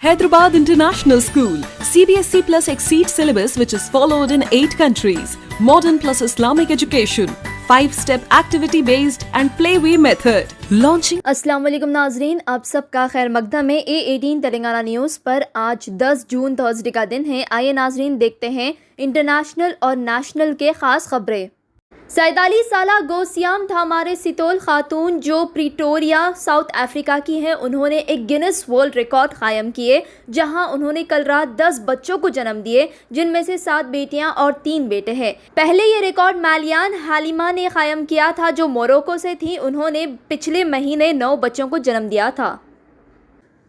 Hyderabad International School, CBSE plus Exceed syllabus which is followed in 8 countries. Modern plus Islamic education, 5-step activity based and playway method. Launching. अस्सलाम वालेकुम नाजरीन, आप सबका खैर मकदम है। A18 Telangana news पर आज 10 जून थर्सडे का दिन है। आइए नाजरीन देखते हैं इंटरनेशनल और नेशनल के खास खबरें। 47 साला गोसियाम थामारे सितोल खातून जो प्रिटोरिया साउथ अफ्रीका की हैं, उन्होंने एक गिनेस वर्ल्ड रिकॉर्ड कायम किए, जहां उन्होंने कल रात 10 बच्चों को जन्म दिए, जिनमें से 7 बेटियां और 3 बेटे हैं। पहले ये रिकॉर्ड मालियान हालिमा ने कायम किया था, जो मोरक्को से थी। उन्होंने पिछले महीने 9 बच्चों को जन्म दिया था।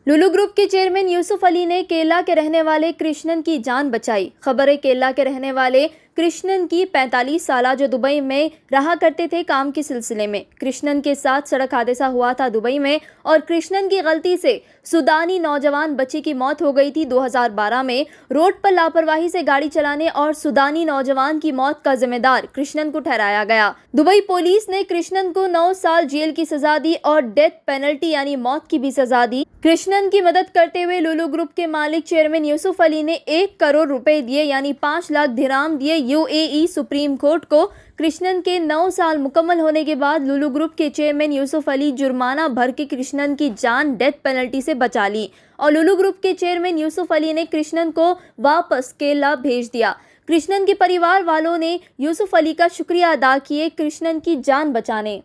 लुलु ग्रुप के चेयरमैन यूसुफ अली ने केरला के रहने वाले कृष्णन की जान बचाई। खबर है केरला के रहने वाले कृष्णन की 45 साल जो दुबई में रहा करते थे काम के सिलसिले में। कृष्णन के साथ सड़क हादसा हुआ था दुबई में और कृष्णन की गलती से सुदानी नौजवान बच्चे की मौत हो गई थी 2012 में। रोड पर लापरवाही से गाड़ी चलाने और सुदानी नौजवान की मौत का जिम्मेदार कृष्णन को ठहराया गया। दुबई पुलिस ने कृष्णन को 9 साल जेल की सजा दी और डेथ पेनल्टी यानी मौत की भी सजा दी। कृष्णन की मदद करते हुए लुलु ग्रुप के मालिक चेयरमैन यूसुफ अली ने 1 करोड़ रुपए दिए यानी 5 लाख दिरहाम दिए यूएई सुप्रीम कोर्ट को। कृष्णन के 9 साल मुकम्मल होने के बाद लुलु ग्रुप के चेयरमैन यूसुफ अली जुर्माना भर के कृष्णन की जान डेथ पेनल्टी से बचा ली और लुलु ग्रुप के चेयरमैन यूसुफ अली ने कृष्णन को वापस केरला भेज दिया। कृष्णन के परिवार वालों ने यूसुफ अली का शुक्रिया अदा किए कृष्णन की जान बचाने।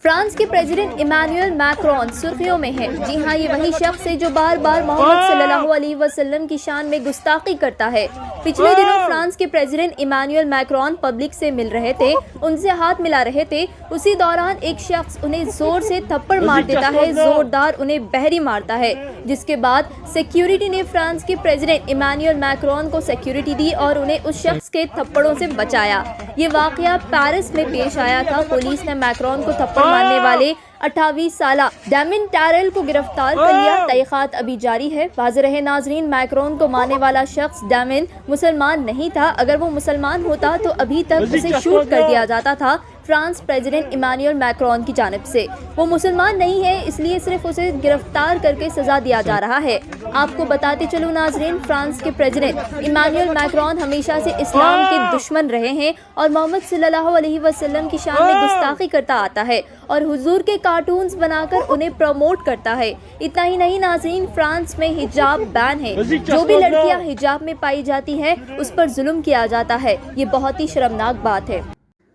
फ्रांस के प्रेसिडेंट इमानुएल मैक्रोन सुर्खियों में है। जी हाँ, ये वही शख्स है जो बार बार मोहम्मद सल्लल्लाहु अलैहि वसल्लम की शान में गुस्ताखी करता है। पिछले दिनों फ्रांस के प्रेसिडेंट इमानुएल मैक्रोन पब्लिक से मिल रहे थे, उनसे हाथ मिला रहे थे। उसी दौरान एक शख्स उन्हें जोर से थप्पड़ मार देता है, जोरदार उन्हें बहरी मारता है, जिसके बाद सिक्योरिटी ने फ्रांस के प्रेसिडेंट इमानुएल मैक्रोन को सिक्योरिटी दी और उन्हें उस शख्स के थप्पड़ों से बचाया। ये वाकया पेरिस में पेश आया था। पुलिस ने मैक्रोन को थप्पड़ मारने वाले 28 साला डैमिन टैरेल को गिरफ्तार कर लिया। तहकीकात अभी जारी है। वाज़ेह रहे नाजरीन, मैक्रोन को मारने वाला शख्स डैमिन मुसलमान नहीं था। अगर वो मुसलमान होता तो अभी तक उसे शूट कर दिया जाता था फ्रांस प्रेसिडेंट इमानुएल मैक्रोन की जानिब से। वो मुसलमान नहीं है, इसलिए सिर्फ उसे गिरफ्तार करके सजा दिया जा रहा है। आपको बताते चलूं नाजरीन, फ्रांस के प्रेसिडेंट इमानुएल मैक्रोन हमेशा से इस्लाम के दुश्मन रहे हैं और मोहम्मद सल्लल्लाहु अलैहि वसल्लम की शान में गुस्ताखी करता आता है और हुजूर के कार्टून्स बनाकर उन्हें प्रमोट करता है। इतना ही नहीं नाजरीन, फ्रांस में हिजाब बैन है। जो भी लड़कियां हिजाब में पाई जाती है उस पर जुल्म किया जाता है। ये बहुत ही शर्मनाक बात है।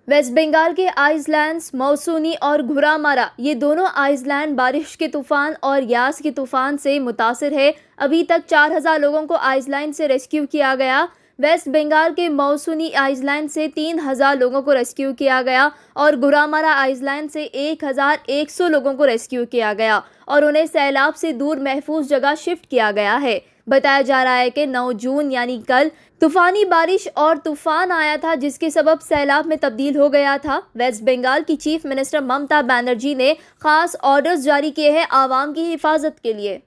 वेस्ट बंगाल के आइसलैंड्स मौसूनी और घुरामारा, ये दोनों आइसलैंड बारिश के तूफान और यास के तूफान से मुतासिर है। अभी तक 4000 लोगों को आइसलैंड से रेस्क्यू किया गया। वेस्ट बंगाल के मौसूनी आइसलैंड से 3000 लोगों को रेस्क्यू किया गया और गुरामारा आइसलैंड से 1100 लोगों को रेस्क्यू किया गया और उन्हें सैलाब से दूर महफूज जगह शिफ्ट किया गया है। बताया जा रहा है कि 9 जून यानी कल तूफानी बारिश और तूफान आया था, जिसके सबब सैलाब में तब्दील हो गया था। वेस्ट बंगाल की चीफ मिनिस्टर ममता बनर्जी ने खास ऑर्डर्स जारी किए हैं आवाम की हिफाजत के लिए।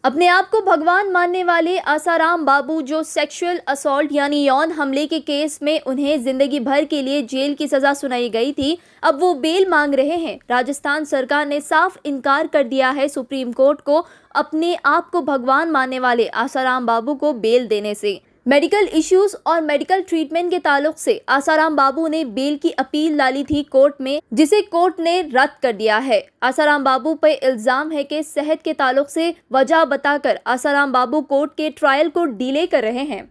अपने आप को भगवान मानने वाले आसाराम बाबू, जो सेक्सुअल असॉल्ट यानी यौन हमले के केस में उन्हें जिंदगी भर के लिए जेल की सजा सुनाई गई थी, अब वो बेल मांग रहे हैं। राजस्थान सरकार ने साफ इनकार कर दिया है सुप्रीम कोर्ट को अपने आप को भगवान मानने वाले आसाराम बाबू को बेल देने से। मेडिकल इश्यूज और मेडिकल ट्रीटमेंट के ताल्लुक से आसाराम बाबू ने बेल की अपील डाली थी कोर्ट में, जिसे कोर्ट ने रद्द कर दिया है। आसाराम बाबू पर इल्जाम है कि सेहत के ताल्लुक से वजह बताकर आसाराम बाबू कोर्ट के ट्रायल को डिले कर रहे हैं।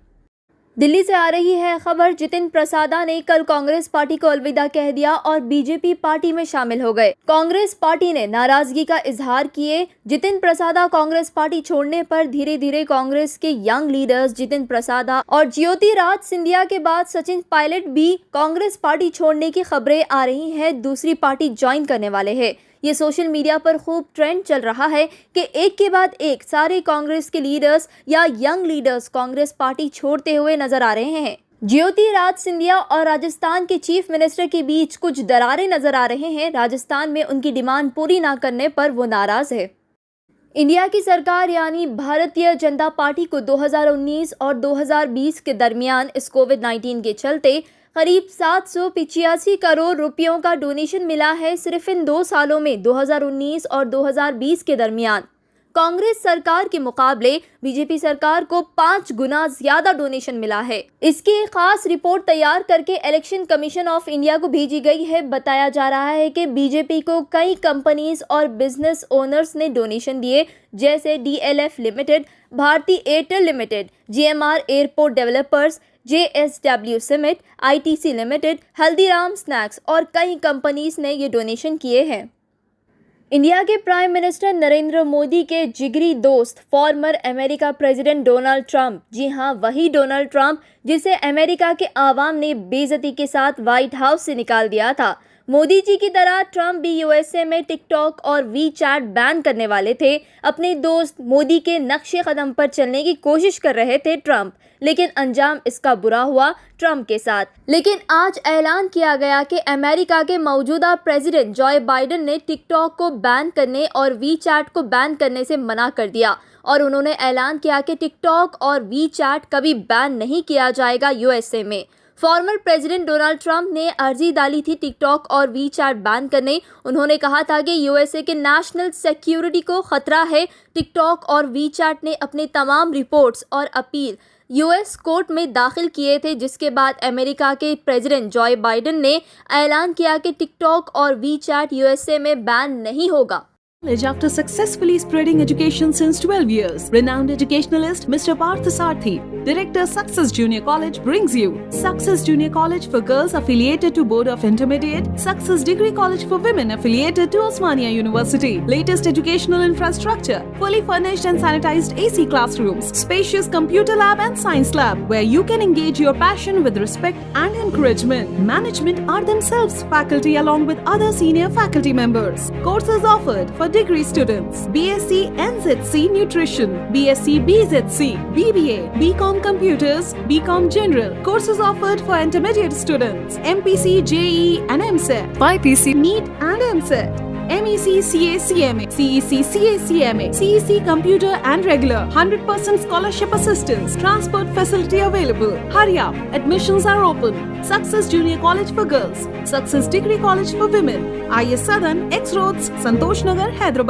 दिल्ली से आ रही है खबर, जितिन प्रसादा ने कल कांग्रेस पार्टी को अलविदा कह दिया और बीजेपी पार्टी में शामिल हो गए। कांग्रेस पार्टी ने नाराजगी का इजहार किए। जितिन प्रसादा कांग्रेस पार्टी छोड़ने पर धीरे धीरे कांग्रेस के यंग लीडर्स जितिन प्रसादा और ज्योतिराज सिंधिया के बाद सचिन पायलट भी कांग्रेस पार्टी छोड़ने की खबरें आ रही हैं, दूसरी पार्टी ज्वाइन करने वाले हैं। ये सोशल मीडिया पर खूब ट्रेंड चल रहा है कि एक के बाद एक सारे कांग्रेस के लीडर्स या यंग लीडर्स कांग्रेस पार्टी छोड़ते हुए नजर आ रहे हैं। ज्योतिराज सिंधिया और राजस्थान के चीफ मिनिस्टर के बीच कुछ दरारें नजर आ रहे हैं। राजस्थान में उनकी डिमांड पूरी ना करने पर वो नाराज है। इंडिया की सरकार यानी भारतीय जनता पार्टी को 2019 और 2020 के दरमियान इस कोविड-19 के चलते करीब 785 करोड़ रुपयों का डोनेशन मिला है सिर्फ इन 2 सालों में 2019 और 2020 के दरमियान। कांग्रेस सरकार के मुकाबले बीजेपी सरकार को 5 गुना ज्यादा डोनेशन मिला है। इसकी एक खास रिपोर्ट तैयार करके इलेक्शन कमीशन ऑफ इंडिया को भेजी गई है। बताया जा रहा है कि बीजेपी को कई कंपनीज और बिजनेस ओनर्स ने डोनेशन दिए, जैसे DLF limited, Bharti Airtel limited, GMR airport developers, JSW cement, ITC limited, Haldiram snacks और कई कंपनीज ने ये डोनेशन किए हैं। इंडिया के प्राइम मिनिस्टर नरेंद्र मोदी के जिगरी दोस्त former America president Donald Trump, जी हाँ वही डोनाल्ड ट्रंप जिसे अमेरिका के आवाम ने बेइज्जती के साथ व्हाइट हाउस से निकाल दिया था, मोदी जी की तरह ट्रंप भी USA में टिकटॉक और WeChat बैन करने वाले थे। अपने दोस्त मोदी के नक्शे कदम पर चलने की कोशिश कर रहे थे ट्रंप, लेकिन अंजाम इसका बुरा हुआ ट्रंप के साथ। लेकिन आज ऐलान किया गया कि अमेरिका के मौजूदा प्रेसिडेंट जॉय बाइडेन ने टिकटॉक को बैन करने और WeChat को बैन करने से मना कर दिया और उन्होंने ऐलान किया कि टिकटॉक और WeChat कभी बैन नहीं किया जाएगा USA में। फॉर्मर प्रेसिडेंट डोनाल्ड ट्रंप ने अर्जी डाली थी टिकटॉक और WeChat बैन करने। उन्होंने कहा था कि USA के नेशनल सिक्योरिटी को खतरा है। टिकटॉक और WeChat ने अपने तमाम रिपोर्ट्स और अपील US कोर्ट में दाखिल किए थे, जिसके बाद अमेरिका के प्रेसिडेंट जॉय बाइडेन ने ऐलान किया कि टिकटॉक और WeChat USA में बैन नहीं होगा। After successfully spreading education since 12 years, renowned educationalist Mr. Parth Sarthi, Director Success Junior College brings you Success Junior College for girls affiliated to Board of Intermediate, Success Degree College for women affiliated to Osmania University. Latest educational infrastructure, fully furnished and sanitized AC classrooms, spacious computer lab and science lab where you can engage your passion with respect and encouragement. Management are themselves faculty along with other senior faculty members. Courses offered for degree students: BSc NZC Nutrition, BSc BZC, BBA, BCom Computers, BCom General. Courses offered for intermediate students: MPC, JEE and MSET, BPC, NEET and MSET. MEC, CA, CMA, CEC, CA, CMA, CEC Computer and Regular, 100% scholarship assistance, transport facility available. Hurry up, admissions are open. Success Junior College for girls, Success Degree College for women, IS Southern, X Roads, Santosh Nagar, Hyderabad.